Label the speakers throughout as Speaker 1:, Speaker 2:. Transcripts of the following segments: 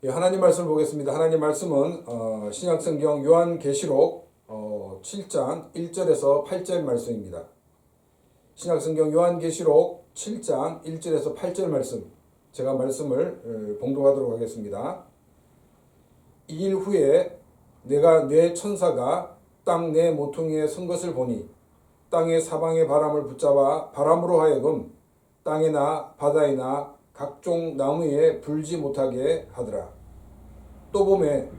Speaker 1: 예, 하나님 말씀을 보겠습니다. 하나님 말씀은 신약성경 요한계시록 7장 1절에서 8절 말씀입니다. 신약성경 요한계시록 7장 1절에서 8절 말씀, 제가 말씀을 봉독하도록 하겠습니다. 이 일 후에 내가 내 천사가 땅 내 모퉁이에 선 것을 보니 땅의 사방의 바람을 붙잡아 바람으로 하여금 땅에나 바다에나 각종 나무에 불지 못하게 하더라. 또 보매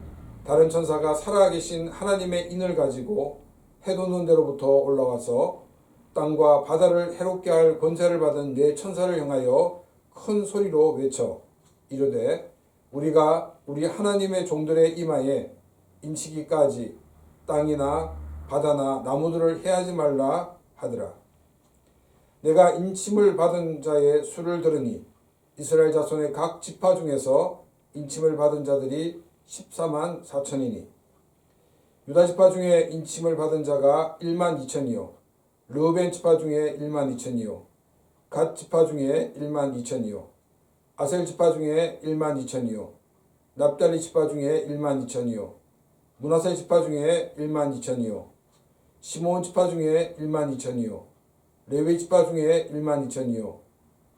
Speaker 1: 다른 천사가 살아계신 하나님의 인을 가지고 해돋는 데로부터 올라와서 땅과 바다를 해롭게 할 권세를 받은 네 천사를 향하여 큰 소리로 외쳐 이르되 우리가 우리 하나님의 종들의 이마에 인치기까지 땅이나 바다나 나무들을 해하지 말라 하더라. 내가 인침을 받은 자의 수를 들으니 이스라엘 자손의 각 지파 중에서 인침을 받은 자들이 14만 4천이니 유다 지파 중에 인침을 받은 자가 1만 2천이요 르우벤 지파 중에 1만 2천이요 갓 지파 중에 1만 2천이요 아셀 지파 중에 1만 2천이요 납달리 지파 중에 1만 2천이요 므낫세 지파 중에 1만 2천이요 시므온 지파 중에 1만 2천이요 레위 지파 중에 1만 2천이요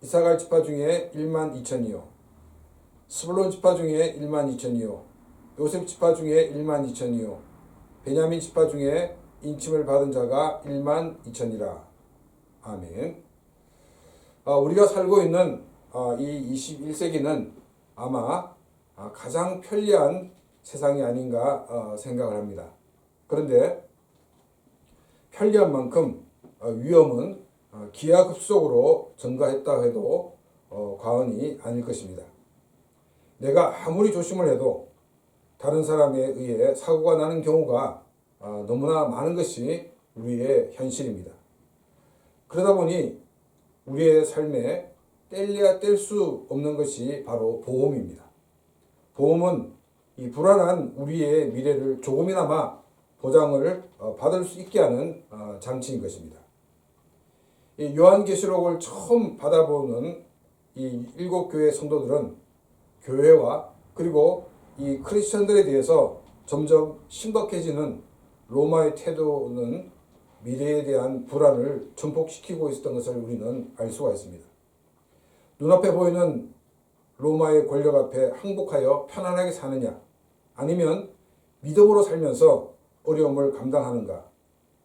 Speaker 1: 이사갈 지파 중에 1만 2천이요 스불론 지파 중에 1만 2천이요 요셉 지파 중에 1만 2천이요 베냐민 지파 중에 인침을 받은 자가 1만 2천이라. 아멘. 우리가 살고 있는 이 21세기는 아마 가장 편리한 세상이 아닌가 생각을 합니다. 그런데 편리한 만큼 위험은 기하급수적으로 증가했다 해도 과언이 아닐 것입니다. 내가 아무리 조심을 해도 다른 사람에 의해 사고가 나는 경우가 너무나 많은 것이 우리의 현실입니다. 그러다 보니 우리의 삶에 뗄래야 뗄 수 없는 것이 바로 보험입니다. 보험은 이 불안한 우리의 미래를 조금이나마 보장을 받을 수 있게 하는 장치인 것입니다. 이 요한계시록을 처음 받아보는 이 7교회 성도들은 교회와 그리고 이 크리스천들에 대해서 점점 심각해지는 로마의 태도는 미래에 대한 불안을 증폭시키고 있었던 것을 우리는 알 수가 있습니다. 눈앞에 보이는 로마의 권력 앞에 항복하여 편안하게 사느냐, 아니면 믿음으로 살면서 어려움을 감당하는가,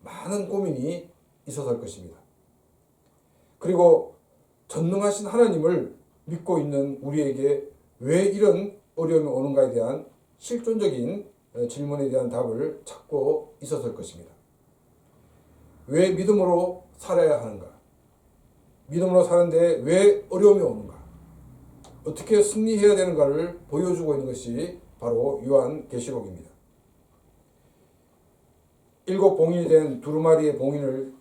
Speaker 1: 많은 고민이 있었을 것입니다. 그리고 전능하신 하나님을 믿고 있는 우리에게 왜 이런 어려움이 오는가에 대한 실존적인 질문에 대한 답을 찾고 있었을 것입니다. 왜 믿음으로 살아야 하는가? 믿음으로 사는데 왜 어려움이 오는가? 어떻게 승리해야 되는가를 보여주고 있는 것이 바로 요한계시록입니다. 7 봉인이 된 두루마리의 봉인을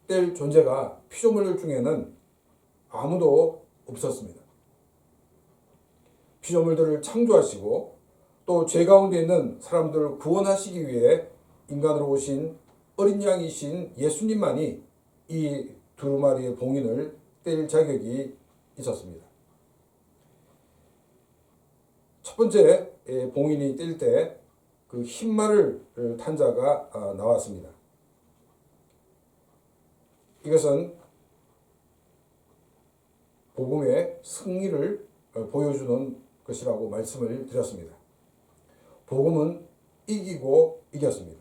Speaker 1: 뗄 존재가 피조물 중에는 아무도 없었습니다. 피조물들을 창조하시고 또 죄 가운데 있는 사람들을 구원하시기 위해 인간으로 오신 어린 양이신 예수님만이 이 두루마리의 봉인을 뗄 자격이 있었습니다. 첫 번째 봉인이 뗄 때 그 흰말을 탄 자가 나왔습니다. 이것은 복음의 승리를 보여주는 것이라고 말씀을 드렸습니다. 복음은 이기고 이겼습니다.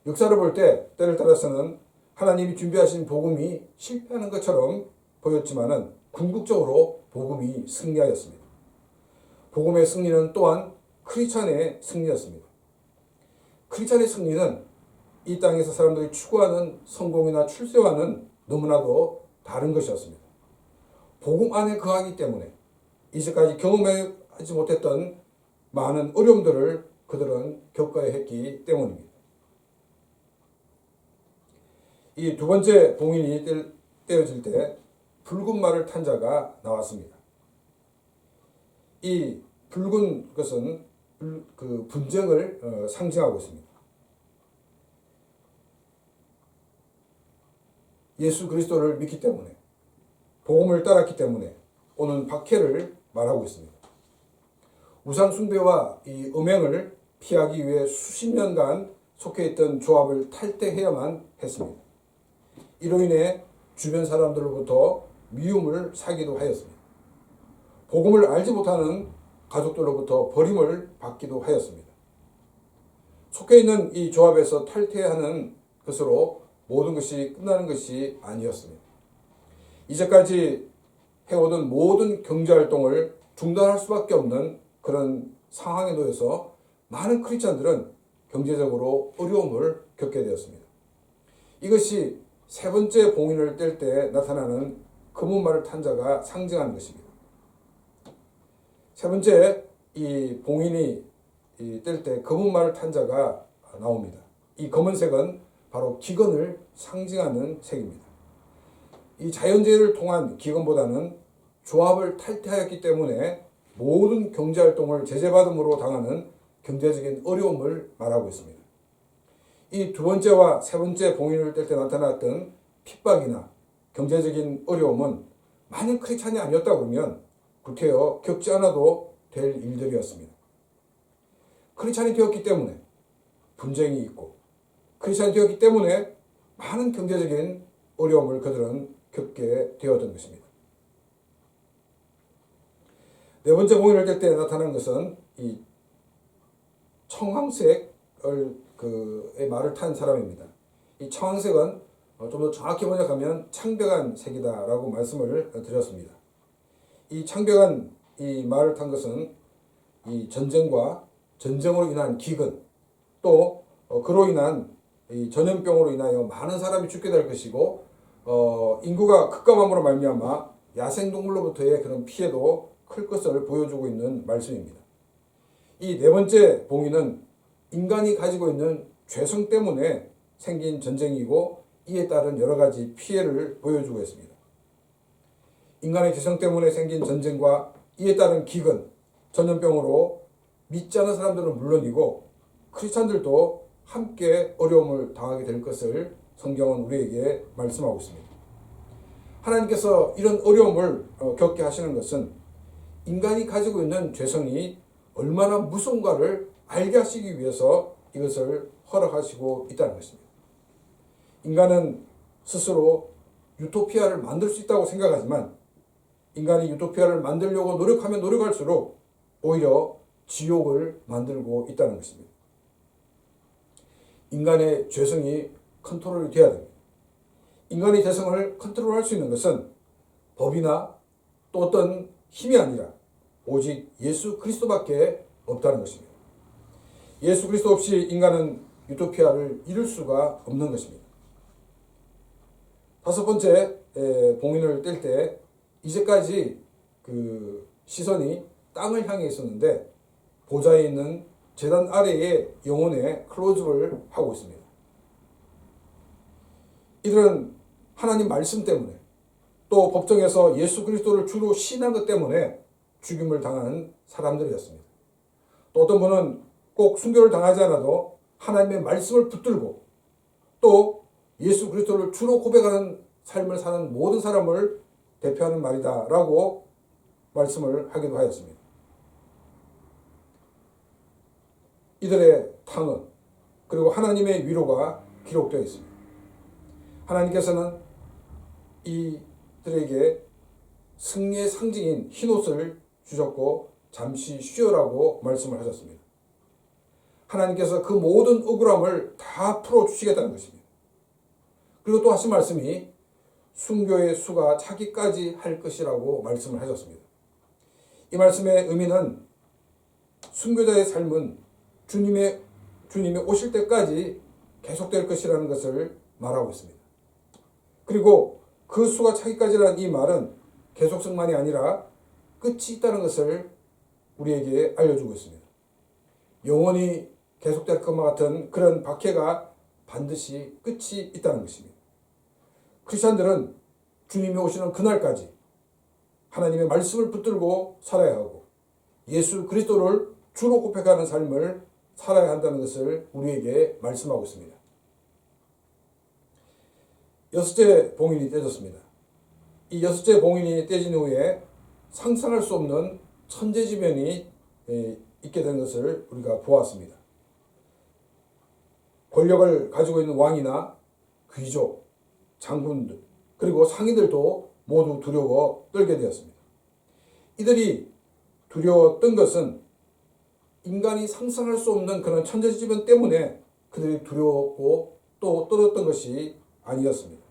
Speaker 1: 역사를 볼 때 때를 따라서는 하나님이 준비하신 복음이 실패하는 것처럼 보였지만은 궁극적으로 복음이 승리하였습니다. 복음의 승리는 또한 크리스찬의 승리였습니다. 크리스찬의 승리는 이 땅에서 사람들이 추구하는 성공이나 출세와는 너무나도 다른 것이었습니다. 복음 안에 거하기 때문에 이제까지 경험하지 못했던 많은 어려움들을 그들은 겪어야 했기 때문입니다. 이 두 번째 봉인이 떼어질 때 붉은 말을 탄 자가 나왔습니다. 이 붉은 것은 그 분쟁을 상징하고 있습니다. 예수 그리스도를 믿기 때문에, 복음을 따랐기 때문에 오는 박해를 말하고 있습니다. 우상 숭배와 이 음행을 피하기 위해 수십 년간 속해 있던 조합을 탈퇴해야만 했습니다. 이로 인해 주변 사람들로부터 미움을 사기도 하였습니다. 복음을 알지 못하는 가족들로부터 버림을 받기도 하였습니다. 속해 있는 이 조합에서 탈퇴하는 것으로 모든 것이 끝나는 것이 아니었습니다. 이제까지 해오던 모든 경제활동을 중단할 수밖에 없는 그런 상황에 놓여서 많은 크리스찬들은 경제적으로 어려움을 겪게 되었습니다. 이것이 세 번째 봉인을 뗄 때 나타나는 금은말을 탄 자가 상징하는 것입니다. 세 번째 이 봉인이 뗄 때 금은말을 탄 자가 나옵니다. 이 검은색은 바로 기근을 상징하는 색입니다. 이 자연재해를 통한 기근보다는 조합을 탈퇴하였기 때문에 모든 경제활동을 제재받음으로 당하는 경제적인 어려움을 말하고 있습니다. 이 두 번째와 세 번째 봉인을 뗄 때 나타났던 핍박이나 경제적인 어려움은 만약 크리스찬이 아니었다 그러면 불쾌어 겪지 않아도 될 일들이었습니다. 크리스찬이 되었기 때문에 분쟁이 있고 크리스찬이 되었기 때문에 많은 경제적인 어려움을 그들은 겪게 되었던 것입니다. 네 번째 봉인을 뗄 때 나타난 것은 이 청황색의 말을 탄 사람입니다. 이 청황색은 좀 더 정확히 번역하면 창백한 색이다라고 말씀을 드렸습니다. 이 창백한 이 말을 탄 것은 이 전쟁과 전쟁으로 인한 기근 또 그로 인한 이 전염병으로 인하여 많은 사람이 죽게 될 것이고 인구가 급감함으로 말미암아 야생동물로부터의 그런 피해도 클 것을 보여주고 있는 말씀입니다. 이 네 번째 봉인은 인간이 가지고 있는 죄성 때문에 생긴 전쟁이고 이에 따른 여러 가지 피해를 보여주고 있습니다. 인간의 죄성 때문에 생긴 전쟁과 이에 따른 기근, 전염병으로 믿지 않은 사람들은 물론이고 크리스찬들도 함께 어려움을 당하게 될 것을 성경은 우리에게 말씀하고 있습니다. 하나님께서 이런 어려움을 겪게 하시는 것은 인간이 가지고 있는 죄성이 얼마나 무서운가를 알게 하시기 위해서 이것을 허락하시고 있다는 것입니다. 인간은 스스로 유토피아를 만들 수 있다고 생각하지만 인간이 유토피아를 만들려고 노력하면 노력할수록 오히려 지옥을 만들고 있다는 것입니다. 인간의 죄성이 컨트롤이 되어야 됩니다. 인간의 죄성을 컨트롤할 수 있는 것은 법이나 또 어떤 힘이 아니라 오직 예수 그리스도밖에 없다는 것입니다. 예수 그리스도 없이 인간은 유토피아를 이룰 수가 없는 것입니다. 다섯 번째 봉인을 뗄 때 이제까지 그 시선이 땅을 향해 있었는데 보좌에 있는 제단 아래에 영혼에 클로즈를 하고 있습니다. 이들은 하나님 말씀 때문에 또 법정에서 예수 그리스도를 주로 신한 것 때문에 죽임을 당하는 사람들이었습니다. 또 어떤 분은 꼭 순교를 당하지 않아도 하나님의 말씀을 붙들고 또 예수 그리스도를 주로 고백하는 삶을 사는 모든 사람을 대표하는 말이다 라고 말씀을 하기도 하였습니다. 이들의 탕은 그리고 하나님의 위로가 기록되어 있습니다. 하나님께서는 이들에게 승리의 상징인 흰옷을 주셨고 잠시 쉬어라고 말씀을 하셨습니다. 하나님께서 그 모든 억울함을 다 풀어주시겠다는 것입니다. 그리고 또 하신 말씀이 순교의 수가 차기까지 할 것이라고 말씀을 하셨습니다. 이 말씀의 의미는 순교자의 삶은 주님이 오실 때까지 계속될 것이라는 것을 말하고 있습니다. 그리고 그 수가 차기까지라는 이 말은 계속성만이 아니라 끝이 있다는 것을 우리에게 알려주고 있습니다. 영원히 계속될 것과 같은 그런 박해가 반드시 끝이 있다는 것입니다. 크리스찬들은 주님이 오시는 그날까지 하나님의 말씀을 붙들고 살아야 하고 예수 그리스도를 주로 고백하는 삶을 살아야 한다는 것을 우리에게 말씀하고 있습니다. 여섯째 봉인이 떼졌습니다. 이 여섯째 봉인이 떼진 후에 상상할 수 없는 천재지변이 있게 된 것을 우리가 보았습니다. 권력을 가지고 있는 왕이나 귀족, 장군들, 그리고 상인들도 모두 두려워 떨게 되었습니다. 이들이 두려워 떤 것은 인간이 상상할 수 없는 그런 천재지변 때문에 그들이 두려웠고 또 떨었던 것이 아니었습니다.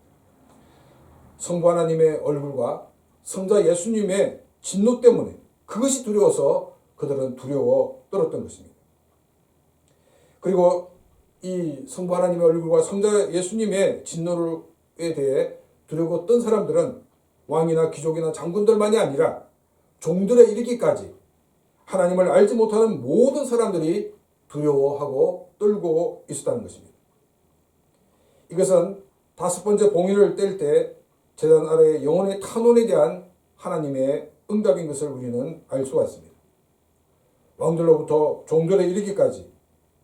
Speaker 1: 성부 하나님의 얼굴과 성자 예수님의 진노 때문에 그것이 두려워서 그들은 두려워 떨었던 것입니다. 그리고 이 성부 하나님의 얼굴과 성자 예수님의 진노에 대해 두려워 떤 사람들은 왕이나 귀족이나 장군들만이 아니라 종들에 이르기까지 하나님을 알지 못하는 모든 사람들이 두려워하고 떨고 있었다는 것입니다. 이것은 5번째 봉인을 뗄 때 제단 아래 영혼의 탄원에 대한 하나님의 응답인 것을 우리는 알 수가 있습니다. 왕들로부터 종들에 이르기까지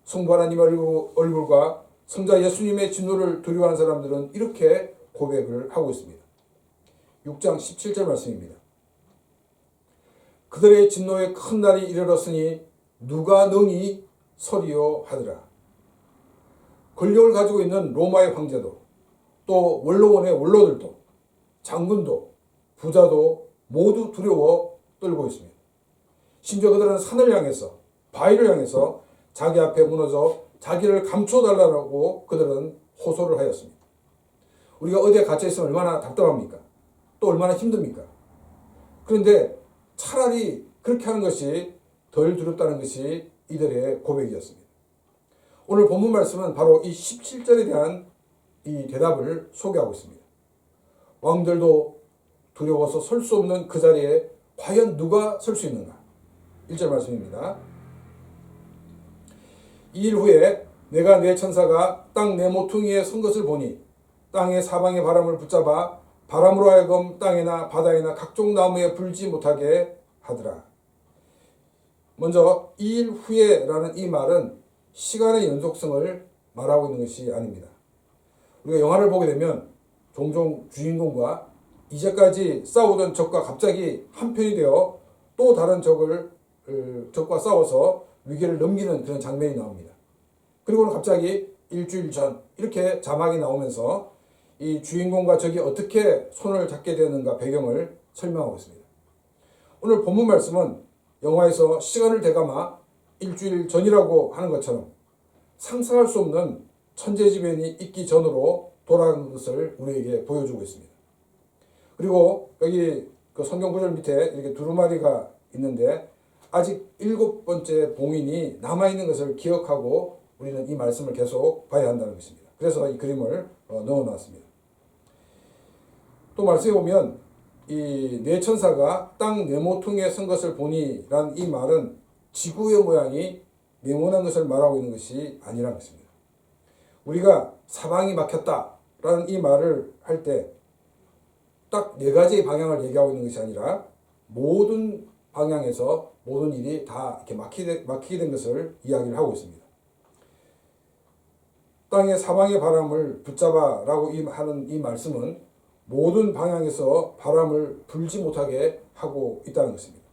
Speaker 1: 성부 하나님의 얼굴과 성자 예수님의 진노를 두려워하는 사람들은 이렇게 고백을 하고 있습니다. 6장 17절 말씀입니다. 그들의 진노의 큰 날이 이르렀으니 누가 능히 서리요 하더라. 권력을 가지고 있는 로마의 황제도 또 원로원의 원로들도 장군도 부자도 모두 두려워 떨고 있습니다. 심지어 그들은 산을 향해서 바위를 향해서 자기 앞에 무너져 자기를 감춰달라고 그들은 호소를 하였습니다. 우리가 어디에 갇혀 있으면 얼마나 답답합니까? 또 얼마나 힘듭니까? 그런데 차라리 그렇게 하는 것이 덜 두렵다는 것이 이들의 고백이었습니다. 오늘 본문 말씀은 바로 이 17절에 대한 이 대답을 소개하고 있습니다. 왕들도 두려워서 설 수 없는 그 자리에 과연 누가 설 수 있는가? 1절 말씀입니다. 2일 후에 내가 내 천사가 땅 내 모퉁이에 선 것을 보니 땅의 사방의 바람을 붙잡아 바람으로 하여금 땅이나 바다이나 각종 나무에 불지 못하게 하더라. 먼저 2일 후에라는 이 말은 시간의 연속성을 말하고 있는 것이 아닙니다. 우리가 영화를 보게 되면 종종 주인공과 이제까지 싸우던 적과 갑자기 한편이 되어 또 다른 적과 싸워서 위기를 넘기는 그런 장면이 나옵니다. 그리고는 갑자기 일주일 전 이렇게 자막이 나오면서 이 주인공과 적이 어떻게 손을 잡게 되는가 배경을 설명하고 있습니다. 오늘 본문 말씀은 영화에서 시간을 되감아 일주일 전이라고 하는 것처럼 상상할 수 없는 천재지변이 있기 전으로 돌아가는 것을 우리에게 보여주고 있습니다. 그리고 여기 그 성경 구절 밑에 이렇게 두루마리가 있는데 아직 7번째 봉인이 남아있는 것을 기억하고 우리는 이 말씀을 계속 봐야 한다는 것입니다. 그래서 이 그림을 넣어놨습니다. 또 말씀해 보면 이 네 천사가 땅 네모퉁이에 선 것을 보니 란 이 말은 지구의 모양이 네모난 것을 말하고 있는 것이 아니라는 것입니다. 우리가 사방이 막혔다라는 이 말을 할 때 딱 4가지의 방향을 얘기하고 있는 것이 아니라 모든 방향에서 모든 일이 다 이렇게 막히게 된 것을 이야기를 하고 있습니다. 땅의 사방의 바람을 붙잡아라고 하는 이 말씀은 모든 방향에서 바람을 불지 못하게 하고 있다는 것입니다.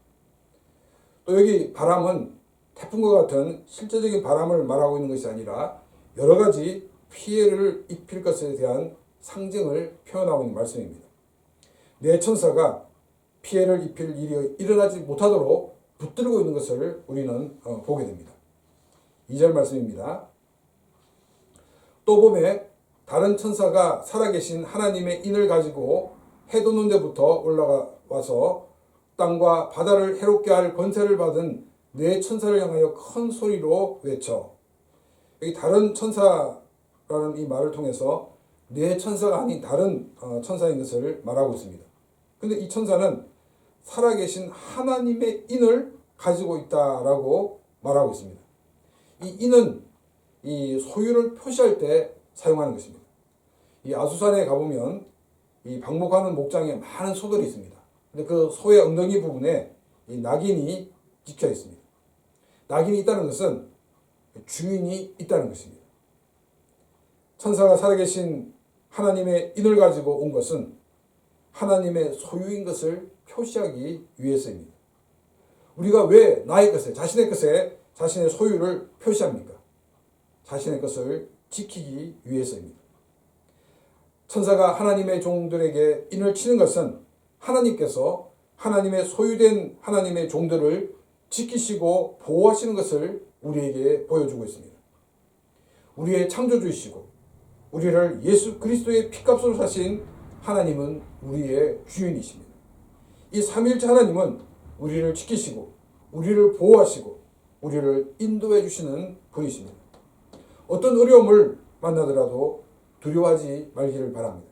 Speaker 1: 또 여기 바람은 태풍과 같은 실제적인 바람을 말하고 있는 것이 아니라 여러 가지 피해를 입힐 것에 대한 상징을 표현하고 있는 말씀입니다. 네 천사가 피해를 입힐 일이 일어나지 못하도록 붙들고 있는 것을 우리는 보게 됩니다. 2절 말씀입니다. 또 봄에 다른 천사가 살아계신 하나님의 인을 가지고 해 돋는 데부터 올라와서 땅과 바다를 해롭게 할 권세를 받은 네 천사를 향하여 큰 소리로 외쳐. 여기 다른 천사라는 이 말을 통해서 네 천사가 아닌 다른 천사인 것을 말하고 있습니다. 그런데 이 천사는 살아계신 하나님의 인을 가지고 있다라고 말하고 있습니다. 이 인은 이 소유를 표시할 때 사용하는 것입니다. 이 아수산에 가보면 이 방목하는 목장에 많은 소들이 있습니다. 근데 그 소의 엉덩이 부분에 이 낙인이 찍혀 있습니다. 낙인이 있다는 것은 주인이 있다는 것입니다. 천사가 살아계신 하나님의 인을 가지고 온 것은 하나님의 소유인 것을 표시하기 위해서입니다. 우리가 왜 나의 것에, 자신의 것에 자신의 소유를 표시합니까? 자신의 것을 지키기 위해서입니다. 천사가 하나님의 종들에게 인을 치는 것은 하나님께서 하나님의 소유된 하나님의 종들을 지키시고 보호하시는 것을 우리에게 보여주고 있습니다. 우리의 창조주이시고 우리를 예수 그리스도의 피값으로 사신 하나님은 우리의 주인이십니다. 이 삼위일체 하나님은 우리를 지키시고 우리를 보호하시고 우리를 인도해 주시는 분이십니다. 어떤 어려움을 만나더라도 두려워하지 말기를 바랍니다.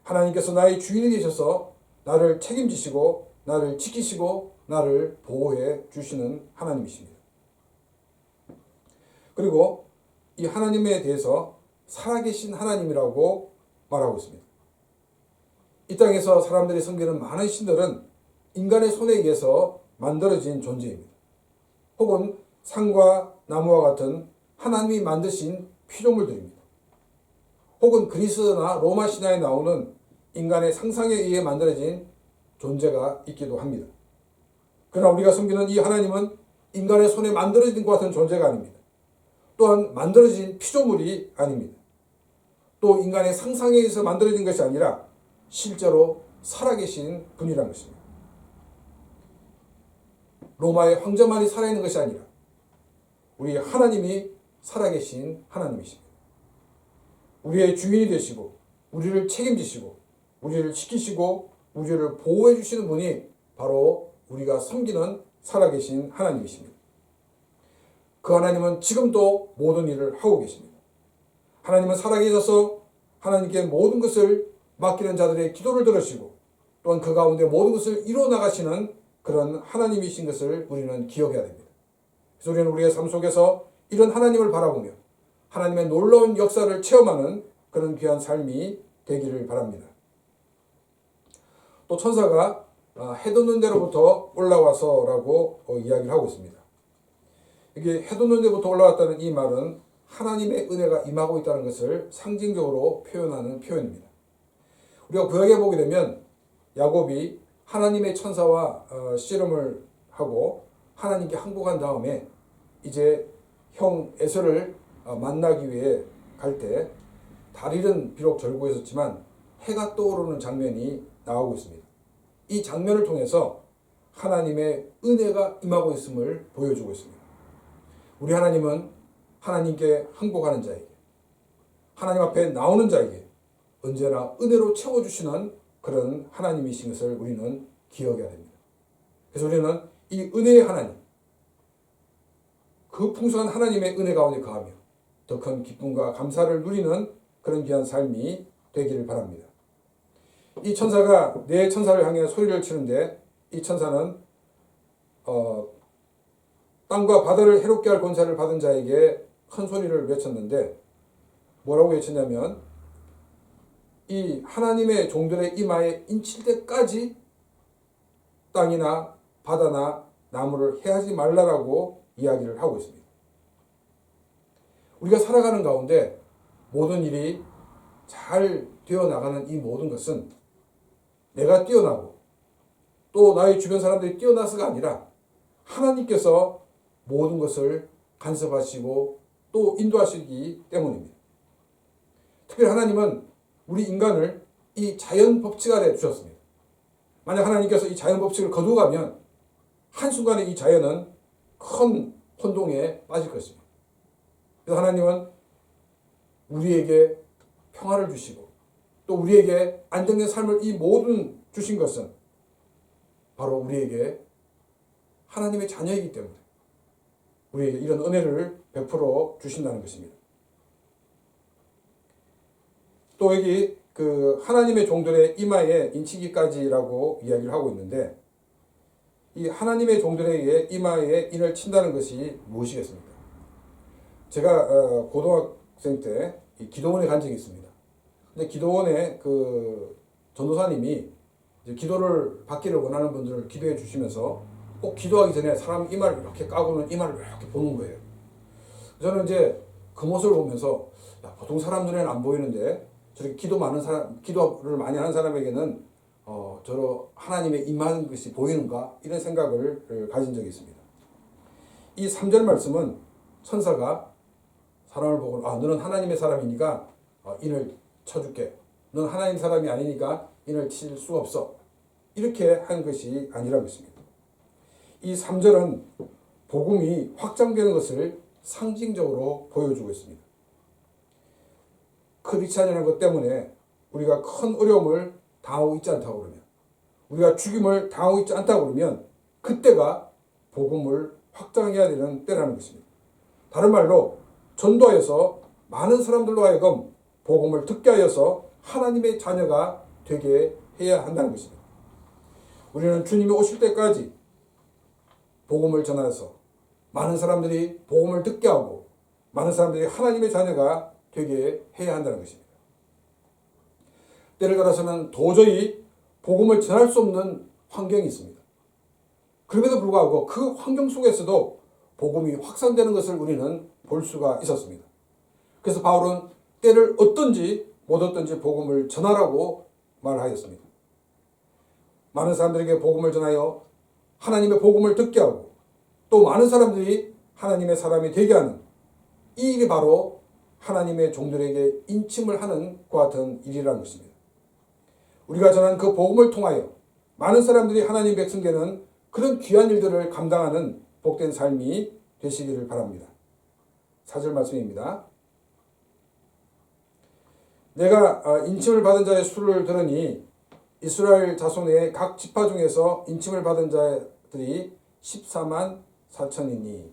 Speaker 1: 하나님께서 나의 주인이 되셔서 나를 책임지시고 나를 지키시고 나를 보호해 주시는 하나님이십니다. 그리고 이 하나님에 대해서 살아계신 하나님이라고 말하고 있습니다. 이 땅에서 사람들이 섬기는 많은 신들은 인간의 손에 의해서 만들어진 존재입니다. 혹은 산과 나무와 같은 하나님이 만드신 피조물들입니다. 혹은 그리스나 로마 신화에 나오는 인간의 상상에 의해 만들어진 존재가 있기도 합니다. 그러나 우리가 섬기는 이 하나님은 인간의 손에 만들어진 것 같은 존재가 아닙니다. 또한 만들어진 피조물이 아닙니다. 또 인간의 상상에 의해서 만들어진 것이 아니라 실제로 살아계신 분이라는 것입니다. 로마의 황제만이 살아있는 것이 아니라 우리 하나님이 살아계신 하나님이십니다. 우리의 주인이 되시고 우리를 책임지시고 우리를 지키시고 우리를 보호해 주시는 분이 바로 우리가 섬기는 살아계신 하나님이십니다. 그 하나님은 지금도 모든 일을 하고 계십니다. 하나님은 살아계셔서 하나님께 모든 것을 맡기는 자들의 기도를 들으시고 또한 그 가운데 모든 것을 이루어나가시는 그런 하나님이신 것을 우리는 기억해야 됩니다. 그래서 우리는 우리의 삶 속에서 이런 하나님을 바라보며 하나님의 놀라운 역사를 체험하는 그런 귀한 삶이 되기를 바랍니다. 또 천사가 해 돋는 데로부터 올라와서라고 이야기를 하고 있습니다. 이게 해 돋는 데부터 올라왔다는 이 말은 하나님의 은혜가 임하고 있다는 것을 상징적으로 표현하는 표현입니다. 우리가 구약에 보게 되면 야곱이 하나님의 천사와 씨름을 하고 하나님께 항복한 다음에 이제 형 에서를 만나기 위해 갈 때 달일은 비록 절고 있었지만 해가 떠오르는 장면이 나오고 있습니다. 이 장면을 통해서 하나님의 은혜가 임하고 있음을 보여주고 있습니다. 우리 하나님은 하나님께 항복하는 자에게 하나님 앞에 나오는 자에게 언제나 은혜로 채워주시는 그런 하나님이신 것을 우리는 기억해야 됩니다. 그래서 우리는 이 은혜의 하나님, 그 풍성한 하나님의 은혜 가운데 거하며 더 큰 기쁨과 감사를 누리는 그런 귀한 삶이 되기를 바랍니다. 이 천사가 네 천사를 향해 소리를 치는데 이 천사는 땅과 바다를 해롭게 할 권세를 받은 자에게 큰 소리를 외쳤는데 뭐라고 외쳤냐면 이 하나님의 종들의 이마에 인칠 때까지 땅이나 바다나 나무를 해하지 말라라고 이야기를 하고 있습니다. 우리가 살아가는 가운데 모든 일이 잘 되어나가는 이 모든 것은 내가 뛰어나고 또 나의 주변 사람들이 뛰어나서가 아니라 하나님께서 모든 것을 간섭하시고 또 인도하시기 때문입니다. 특별히 하나님은 우리 인간을 이 자연 법칙 아래 두셨습니다. 만약 하나님께서 이 자연 법칙을 거두가면 한순간에 이 자연은 큰 혼동에 빠질 것입니다. 그래서 하나님은 우리에게 평화를 주시고 또 우리에게 안정된 삶을 이 모든 주신 것은 바로 우리에게 하나님의 자녀이기 때문에 우리에게 이런 은혜를 베풀어 주신다는 것입니다. 또 여기 그 하나님의 종들의 이마에 인치기까지라고 이야기를 하고 있는데 이 하나님의 종들에게 이마에 인을 친다는 것이 무엇이겠습니까? 제가 고등학생 때 기도원에 간 적이 있습니다. 근데 기도원에 그 전도사님이 이제 기도를 받기를 원하는 분들을 기도해 주시면서 꼭 기도하기 전에 사람 이마를 이렇게 까고는 이마를 이렇게 보는 거예요. 저는 이제 그 모습을 보면서 보통 사람 눈에는 안 보이는데 저렇게 기도를 많이 하는 사람에게는 저로 하나님의 임하는 것이 보이는가 이런 생각을 가진 적이 있습니다. 이 3절 말씀은 천사가 사람을 보고 너는 하나님의 사람이니까 인을 쳐줄게. 넌 하나님 사람이 아니니까 인을 칠 수 없어. 이렇게 한 것이 아니라고 했습니다. 이 3절은 복음이 확장되는 것을 상징적으로 보여주고 있습니다. 크리스찬이라는 것 때문에 우리가 큰 어려움을 당하고 있지 않다고 그러면, 우리가 죽임을 당하고 있지 않다고 그러면 그때가 복음을 확장해야 되는 때라는 것입니다. 다른 말로 전도하여서 많은 사람들로 하여금 복음을 듣게 하여서 하나님의 자녀가 되게 해야 한다는 것입니다. 우리는 주님이 오실 때까지 복음을 전하여서 많은 사람들이 복음을 듣게 하고 많은 사람들이 하나님의 자녀가 되게 해야 한다는 것입니다. 때를 따라서는 도저히 복음을 전할 수 없는 환경이 있습니다. 그럼에도 불구하고 그 환경 속에서도 복음이 확산되는 것을 우리는 볼 수가 있었습니다. 그래서 바울은 때를 얻든지 못 얻든지 복음을 전하라고 말하였습니다. 많은 사람들에게 복음을 전하여 하나님의 복음을 듣게 하고 또 많은 사람들이 하나님의 사람이 되게 하는 이 일이 바로 하나님의 종들에게 인침을 하는 것 같은 일이라는 것입니다. 우리가 전한 그 복음을 통하여 많은 사람들이 하나님 백성 되는 그런 귀한 일들을 감당하는 복된 삶이 되시기를 바랍니다. 4절 말씀입니다. 내가 인침을 받은 자의 수를 들으니 이스라엘 자손의 각 지파 중에서 인침을 받은 자들이 14만 4천이니,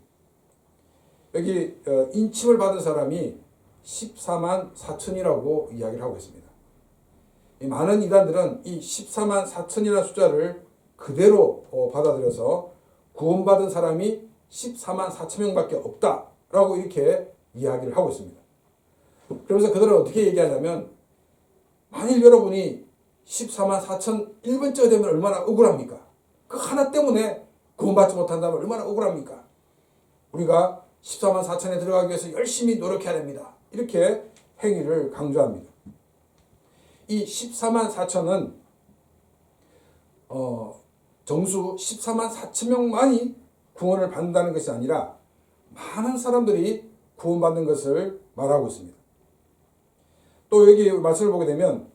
Speaker 1: 여기 인침을 받은 사람이 14만 4천이라고 이야기를 하고 있습니다. 이 많은 이단들은 이 14만 4천이라는 숫자를 그대로 받아들여서 구원받은 사람이 14만 4천 명밖에 없다라고 이렇게 이야기를 하고 있습니다. 그러면서 그들은 어떻게 얘기하냐면, 만일 여러분이 14만 4천 1번째가 되면 얼마나 억울합니까? 그 하나 때문에 구원받지 못한다면 얼마나 억울합니까? 우리가 14만 4천에 들어가기 위해서 열심히 노력해야 됩니다. 이렇게 행위를 강조합니다. 이 14만 4천은 정수 14만 4천 명만이 구원을 받는다는 것이 아니라 많은 사람들이 구원받는 것을 말하고 있습니다. 또 여기 말씀을 보게 되면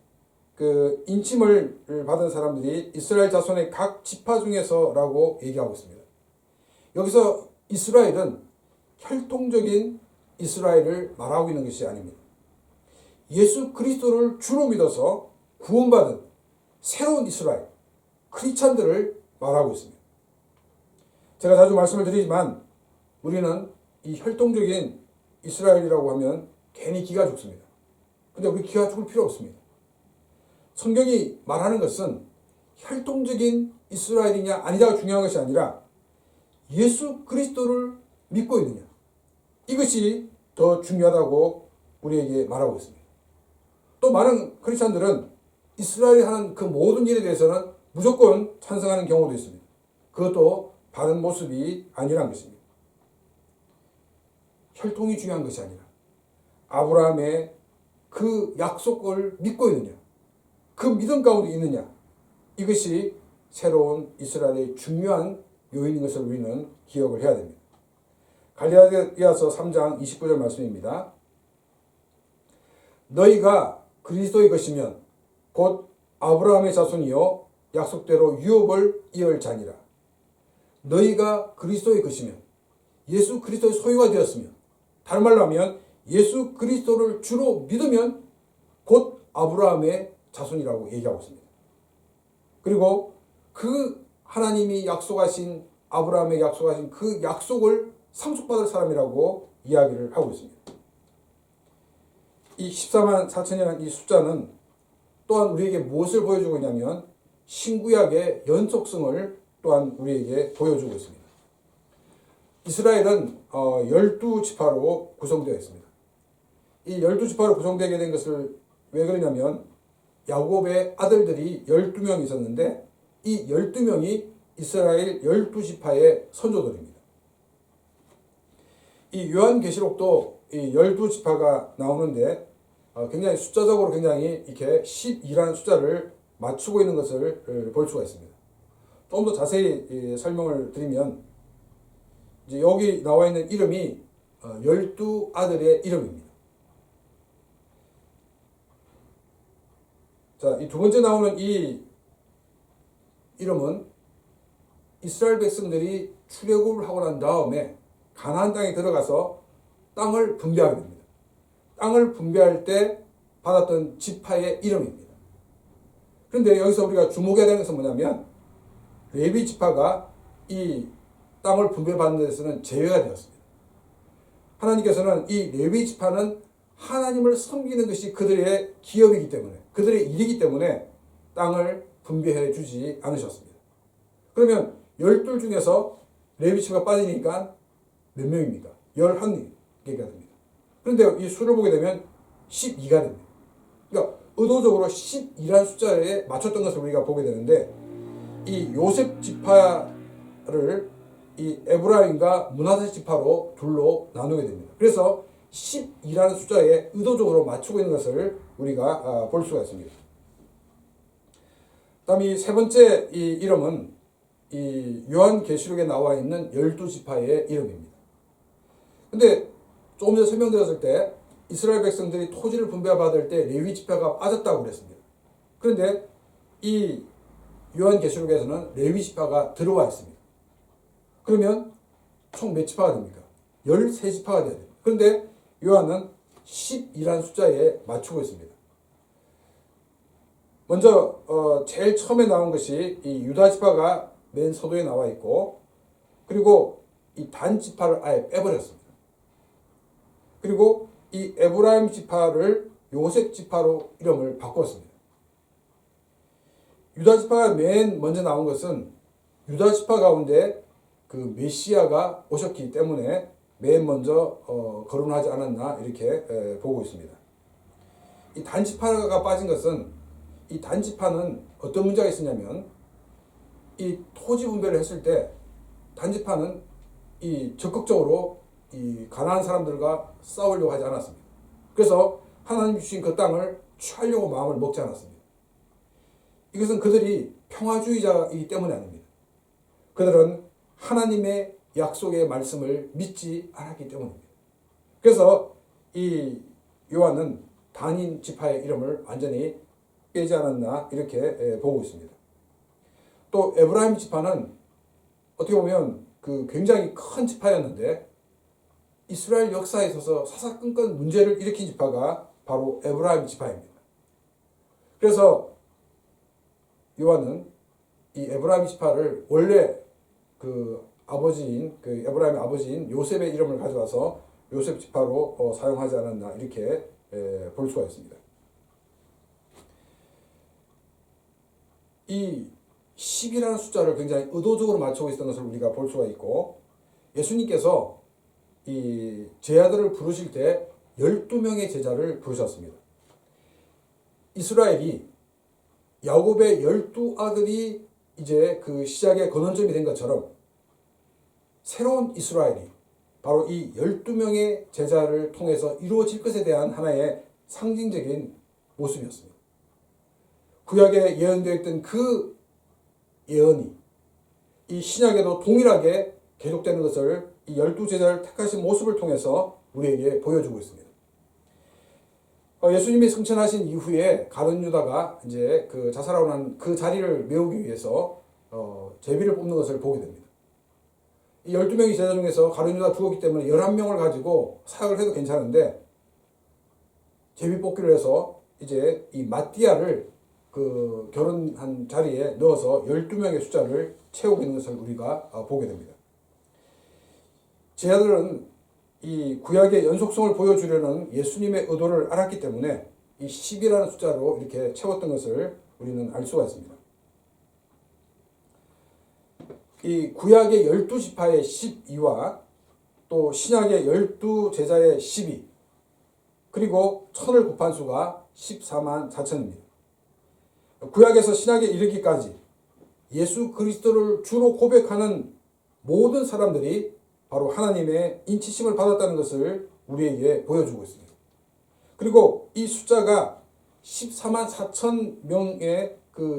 Speaker 1: 그 인침을 받은 사람들이 이스라엘 자손의 각 지파 중에서라고 얘기하고 있습니다. 여기서 이스라엘은 혈통적인 이스라엘을 말하고 있는 것이 아닙니다. 예수 그리스도를 주로 믿어서 구원받은 새로운 이스라엘, 크리스찬들을 말하고 있습니다. 제가 자주 말씀을 드리지만 우리는 이 혈통적인 이스라엘이라고 하면 괜히 기가 죽습니다. 근데 우리 기가 죽을 필요 없습니다. 성경이 말하는 것은 혈통적인 이스라엘이냐 아니냐가 중요한 것이 아니라 예수 그리스도를 믿고 있느냐, 이것이 더 중요하다고 우리에게 말하고 있습니다. 또 많은 크리스찬들은 이스라엘이 하는 그 모든 일에 대해서는 무조건 찬성하는 경우도 있습니다. 그것도 바른 모습이 아니란 것입니다. 혈통이 중요한 것이 아니라 아브라함의 그 약속을 믿고 있느냐, 그 믿음 가운데 있느냐, 이것이 새로운 이스라엘의 중요한 요인인 것을 우리는 기억을 해야 됩니다. 갈라디아서 3장 29절 말씀입니다. 너희가 그리스도의 것이면 곧 아브라함의 자손이요 약속대로 유업을 이을 자니라. 너희가 그리스도의 것이면, 예수 그리스도의 소유가 되었으면, 다른 말로 하면 예수 그리스도를 주로 믿으면 곧 아브라함의 자손이라고 얘기하고 있습니다. 그리고 그 하나님이 약속하신, 아브라함에게 약속하신 그 약속을 상속받을 사람이라고 이야기를 하고 있습니다. 이 14만 4천이라는 이 숫자는 또한 우리에게 무엇을 보여주고 있냐면 신구약의 연속성을 또한 우리에게 보여주고 있습니다. 이스라엘은 12지파로 구성되어 있습니다. 이 12지파로 구성되게 된 것을 왜 그러냐면 야곱의 아들들이 12명 있었는데 이 12명이 이스라엘 12지파의 선조들입니다. 이 요한계시록도 이 12지파가 나오는데 굉장히 숫자적으로 굉장히 이렇게 12라는 숫자를 맞추고 있는 것을 볼 수가 있습니다. 좀 더 자세히 설명을 드리면 이제 여기 나와 있는 이름이 12아들의 이름입니다. 자, 이 두 번째 나오는 이 이름은 이스라엘 백성들이 출애굽을 하고 난 다음에 가나안 땅에 들어가서 땅을 분배하게 됩니다. 땅을 분배할 때 받았던 지파의 이름입니다. 그런데 여기서 우리가 주목해야 되는 것은 뭐냐면 레위 지파가 이 땅을 분배받는 데서는 제외가 되었습니다. 하나님께서는 이 레위 지파는 하나님을 섬기는 것이 그들의 기업이기 때문에, 그들의 일이기 때문에 땅을 분배해 주지 않으셨습니다. 그러면 12 중에서 레위 지파가 빠지니까 몇 명입니까? 11개가 됩니다. 그런데 이 수를 보게 되면 12가 됩니다. 그러니까 의도적으로 12라는 숫자에 맞췄던 것을 우리가 보게 되는데, 이 요셉 지파를 이 에브라임과 므낫세 지파로 둘로 나누게 됩니다. 그래서 12라는 숫자에 의도적으로 맞추고 있는 것을 우리가 볼 수가 있습니다. 다음 이 세 번째 이 이름은 이 요한계시록에 나와 있는 12지파의 이름입니다. 근데 조금 전에 설명드렸을 때 이스라엘 백성들이 토지를 분배받을 때 레위 지파가 빠졌다고 그랬습니다. 그런데 이 요한계시록에서는 레위 지파가 들어와 있습니다. 그러면 총 몇 지파가 됩니까? 13지파가 돼야 됩니다. 그런데 요한은 12라는 숫자에 맞추고 있습니다. 먼저 제일 처음에 나온 것이 이 유다 지파가 맨 서도에 나와 있고, 그리고 이 단 지파를 아예 빼버렸습니다. 그리고 이 에브라임 지파를 요셉 지파로 이름을 바꿨습니다. 유다 지파가 맨 먼저 나온 것은 유다 지파 가운데 그 메시아가 오셨기 때문에 맨 먼저 거론하지 않았나 이렇게 보고 있습니다. 이 단지파가 빠진 것은, 이 단지파는 어떤 문제가 있었냐면 이 토지 분배를 했을 때 단지파는 이 적극적으로 이 가나안 사람들과 싸우려고 하지 않았습니다. 그래서 하나님 주신 그 땅을 취하려고 마음을 먹지 않았습니다. 이것은 그들이 평화주의자이기 때문이 아닙니다. 그들은 하나님의 약속의 말씀을 믿지 않았기 때문입니다. 그래서 이 요한은 단인 지파의 이름을 완전히 빼지 않았나 이렇게 보고 있습니다. 또 에브라임 지파는 어떻게 보면 그 굉장히 큰 지파였는데 이스라엘 역사에 있어서 사사건건 문제를 일으킨 지파가 바로 에브라임 지파입니다. 그래서 요한은 이 에브라임 지파를 원래 그 아버지인, 그 에브라임의 아버지인 요셉의 이름을 가져와서 요셉 지파로 사용하지 않았나 이렇게 볼 수가 있습니다. 이 10이라는 숫자를 굉장히 의도적으로 맞추고 있었던 것을 우리가 볼 수가 있고, 예수님께서 이 제자들을 부르실 때 12명의 제자를 부르셨습니다. 이스라엘이 야곱의 12아들이 이제 그 시작의 근원점이 된 것처럼 새로운 이스라엘이 바로 이 12명의 제자를 통해서 이루어질 것에 대한 하나의 상징적인 모습이었습니다. 구약에 예언되어 있던 그 예언이 이 신약에도 동일하게 계속되는 것을 이 12제자를 택하신 모습을 통해서 우리에게 보여주고 있습니다. 예수님이 승천하신 이후에 가룟 유다가 이제 그 자살하고 난 그 자리를 메우기 위해서 제비를 뽑는 것을 보게 됩니다. 이 12명의 제자 중에서 가룟 유다가 죽었기 때문에 11명을 가지고 사역을 해도 괜찮은데 제비 뽑기를 해서 이제 이 마띠아를 그 결혼한 자리에 넣어서 12명의 숫자를 채우고 있는 것을 우리가 보게 됩니다. 제자들은 이 구약의 연속성을 보여주려는 예수님의 의도를 알았기 때문에 이 10이라는 숫자로 이렇게 채웠던 것을 우리는 알 수가 있습니다. 이 구약의 12지파의 12와 또 신약의 12제자의 12, 그리고 1000을 곱한 수가 14만 4천입니다. 구약에서 신약에 이르기까지 예수 그리스도를 주로 고백하는 모든 사람들이 바로 하나님의 인치심을 받았다는 것을 우리에게 보여주고 있습니다. 그리고 이 숫자가 14만 4천 명에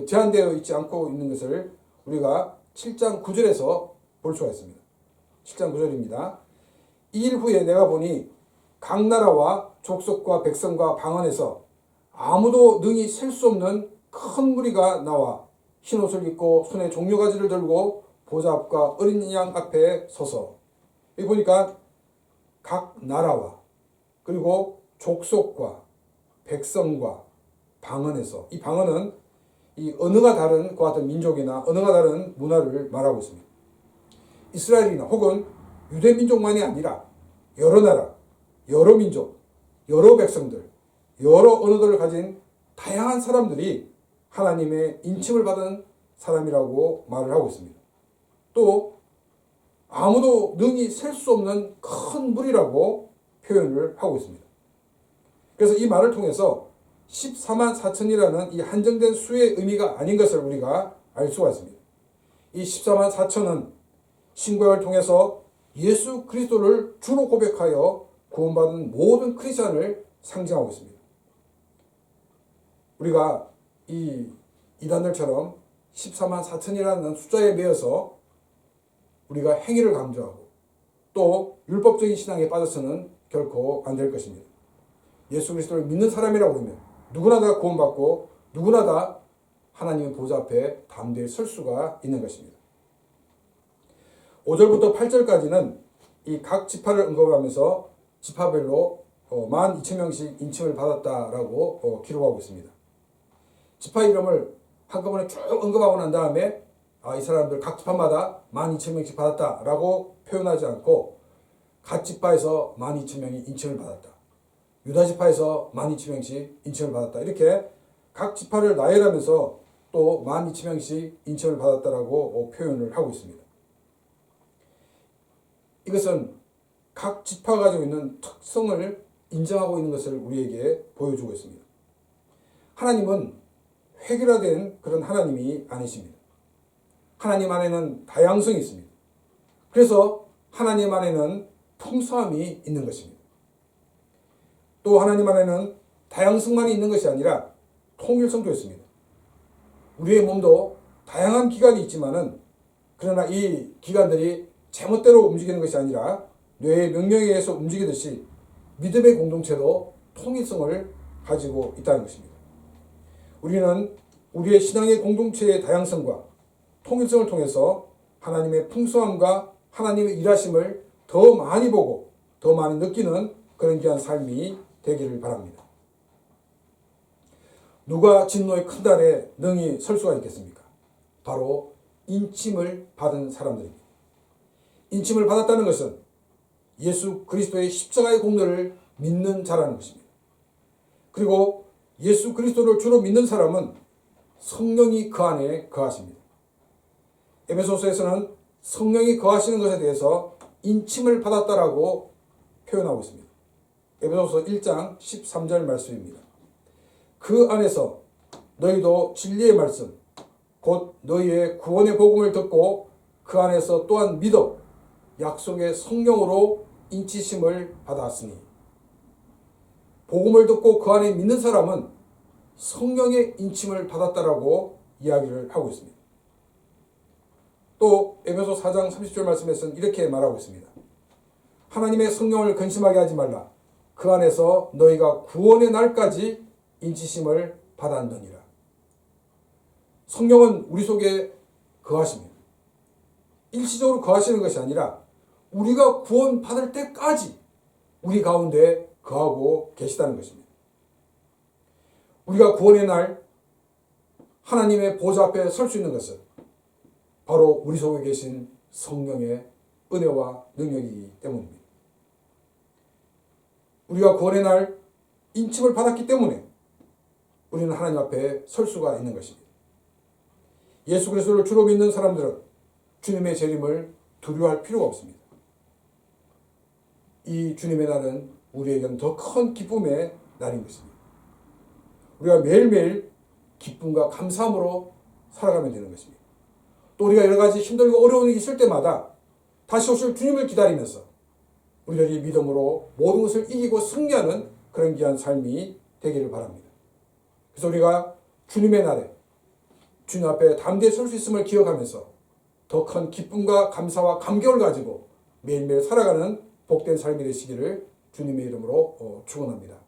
Speaker 1: 제한되어 있지 않고 있는 것을 우리가 7장 9절에서 볼 수가 있습니다. 7장 9절입니다. 2일 후에 내가 보니 각 나라와 족속과 백성과 방언에서 아무도 능히 셀 수 없는 큰 무리가 나와 흰옷을 입고 손에 종려가지를 들고 보좌 앞과 어린 양 앞에 서서, 여기 보니까 각 나라와 그리고 족속과 백성과 방언에서, 이 방언은 이 언어가 다른 그와 같은 민족이나 언어가 다른 문화를 말하고 있습니다. 이스라엘이나 혹은 유대 민족만이 아니라 여러 나라, 여러 민족, 여러 백성들, 여러 언어들을 가진 다양한 사람들이 하나님의 인침을 받은 사람이라고 말을 하고 있습니다. 또 아무도 능히 셀 수 없는 큰 무리라고 표현을 하고 있습니다. 그래서 이 말을 통해서 14만 4천이라는 이 한정된 수의 의미가 아닌 것을 우리가 알 수가 있습니다. 이 14만 4천은 신구약을 통해서 예수 그리스도를 주로 고백하여 구원받은 모든 크리스천을 상징하고 있습니다. 우리가 이 이단들처럼 14만 4천이라는 숫자에 매여서 우리가 행위를 강조하고 또 율법적인 신앙에 빠져서는 결코 안 될 것입니다. 예수 그리스도를 믿는 사람이라고 그러면 누구나 다 구원받고 누구나 다 하나님의 보좌 앞에 담대히 설 수가 있는 것입니다. 5절부터 8절까지는 이 각 지파를 언급하면서 지파별로 12,000명씩 인침을 받았다라고 기록하고 있습니다. 지파 이름을 한꺼번에 쭉 언급하고 난 다음에 이 사람들 각 지파마다 12,000명씩 받았다라고 표현하지 않고 각 지파에서 12,000명이 인침을 받았다, 유다 지파에서 12,000명씩 인침을 받았다, 이렇게 각 지파를 나열하면서 또 12,000명씩 인침을 받았다라고 표현을 하고 있습니다. 이것은 각 지파가 가지고 있는 특성을 인정하고 있는 것을 우리에게 보여주고 있습니다. 하나님은 획일화된 그런 하나님이 아니십니다. 하나님 안에는 다양성이 있습니다. 그래서 하나님 안에는 풍성함이 있는 것입니다. 또 하나님 안에는 다양성만이 있는 것이 아니라 통일성도 있습니다. 우리의 몸도 다양한 기관이 있지만은 그러나 이 기관들이 제멋대로 움직이는 것이 아니라 뇌의 명령에 의해서 움직이듯이 믿음의 공동체도 통일성을 가지고 있다는 것입니다. 우리는 우리의 신앙의 공동체의 다양성과 통일성을 통해서 하나님의 풍성함과 하나님의 일하심을 더 많이 보고 더 많이 느끼는 그런 귀한 삶이 되기를 바랍니다. 누가 진노의 큰 달에 능히 설 수가 있겠습니까? 바로 인침을 받은 사람들입니다. 인침을 받았다는 것은 예수 그리스도의 십자가의 공로를 믿는 자라는 것입니다. 그리고 예수 그리스도를 주로 믿는 사람은 성령이 그 안에 거하십니다. 에베소서에서는 성령이 거하시는 것에 대해서 인침을 받았다라고 표현하고 있습니다. 에베소서 1장 13절 말씀입니다. 그 안에서 너희도 진리의 말씀 곧 너희의 구원의 복음을 듣고 그 안에서 또한 믿어 약속의 성령으로 인치심을 받았으니, 복음을 듣고 그 안에 믿는 사람은 성령의 인침을 받았다라고 이야기를 하고 있습니다. 또 에베소 4장 30절 말씀에서는 이렇게 말하고 있습니다. 하나님의 성령을 근심하게 하지 말라. 그 안에서 너희가 구원의 날까지 인치심을 받았느니라. 성령은 우리 속에 거하십니다. 일시적으로 거하시는 것이 아니라 우리가 구원받을 때까지 우리 가운데 거하고 계시다는 것입니다. 우리가 구원의 날 하나님의 보좌 앞에 설 수 있는 것은 바로 우리 속에 계신 성령의 은혜와 능력이기 때문입니다. 우리가 구원의 날 인침을 받았기 때문에 우리는 하나님 앞에 설 수가 있는 것입니다. 예수 그리스도를 주로 믿는 사람들은 주님의 재림을 두려워할 필요가 없습니다. 이 주님의 날은 우리에게는 더 큰 기쁨의 날인 것입니다. 우리가 매일매일 기쁨과 감사함으로 살아가면 되는 것입니다. 또 우리가 여러 가지 힘들고 어려운 일이 있을 때마다 다시 오실 주님을 기다리면서 우리들이 믿음으로 모든 것을 이기고 승리하는 그런 귀한 삶이 되기를 바랍니다. 그래서 우리가 주님의 날에 주님 앞에 담대히 설 수 있음을 기억하면서 더 큰 기쁨과 감사와 감격을 가지고 매일매일 살아가는 복된 삶이 되시기를 주님의 이름으로 축원합니다.